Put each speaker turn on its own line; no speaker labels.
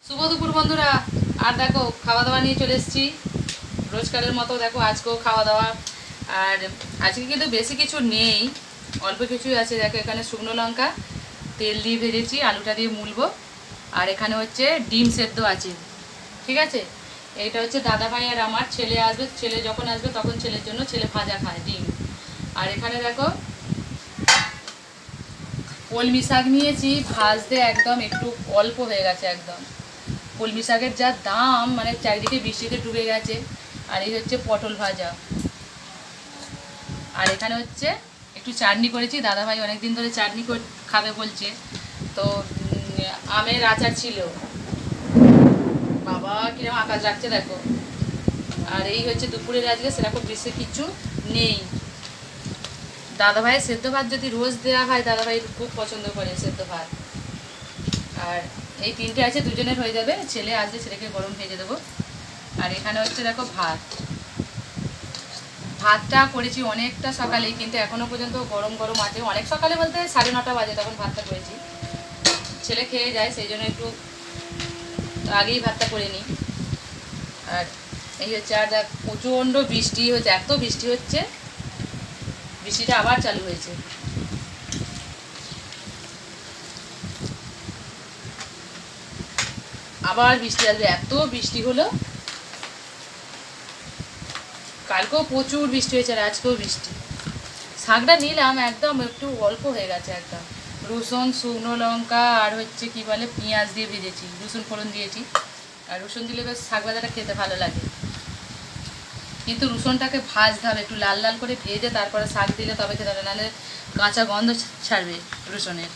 শুভ দুপুর বন্ধুরা। আর দেখো খাওয়া দাওয়া নিয়ে চলে এসেছি রোজকারের মতো। দেখো আজকেও খাওয়া দাওয়া, আর আজকে কিন্তু বেশি কিছু নেই, অল্প কিছুই আছে। দেখো এখানে শুকনো লঙ্কা তেল দিয়ে ভেজেছি, আলুটা দিয়ে মুলবো। আর এখানে হচ্ছে ডিম সেদ্ধ আছে, ঠিক আছে। এইটা হচ্ছে দাদা ভাই আর আমার ছেলে আসবে, ছেলে যখন আসবে তখন ছেলের জন্য, ছেলে ভাজা খায় ডিম। আর এখানে দেখো কলমি শাক নিয়েছি, ভাজতে একদম একটু অল্প হয়ে গেছে একদম। কলমি শাকের যা দাম, মানে চারিদিকে বৃষ্টিতে ডুবে গেছে। আর এই হচ্ছে পটল ভাজা। আর এখানে হচ্ছে একটু চাটনি করেছি, দাদাভাই অনেকদিন ধরে চাটনি খাবে বলছে, তো আমের আচার ছিল। বাবা কিরকম আকাশ রাখছে দেখো। আর এই হচ্ছে দুপুরের আজকে সেরকম বেশি কিছু নেই। দাদাভাইয়ের সেদ্ধ ভাত যদি রোজ দেওয়া হয়, দাদাভাই খুব পছন্দ করে সেদ্ধ ভাত। আর এই তিনটে আছে, দুজনের হয়ে যাবে, ছেলে আসবে ছেলেকে গরম ভেজে দেবো। আর এখানে হচ্ছে দেখো ভাতটা করেছি অনেকটা সকালেই, কিন্তু এখনও পর্যন্ত গরম গরম আছে। অনেক সকালে বলতে 9:30 বাজে তখন ভাতটা করেছি, ছেলে খেয়ে যায় সেই জন্য একটু আগেই ভাতটা করে নিই। আর এই হচ্ছে, আর দেখ প্রচণ্ড বৃষ্টি হচ্ছে, এত বৃষ্টি হচ্ছে, বৃষ্টিটা আবার চালু হয়েছে। আবার বৃষ্টি আসবে, এত বৃষ্টি হলো। কালকেও প্রচুর বৃষ্টি হয়েছে, আর আজকেও বৃষ্টি। শাকটা নিলাম একদম একটু অল্প হয়ে গেছে একদম। রসুন, শুকনো লঙ্কা আর হচ্ছে কি বলে পেঁয়াজ দিয়ে ভেজেছি, রসুন ফোড়ন দিয়েছি। আর রসুন দিলে বেশ শাক ভাজাটা খেতে ভালো লাগে, কিন্তু রসুনটাকে ভাজতে হবে একটু লাল লাল করে ভেজে, তারপরে শাক দিলে তবে খেতে হবে, নাহলে কাঁচা গন্ধ ছাড়বে রসুনের।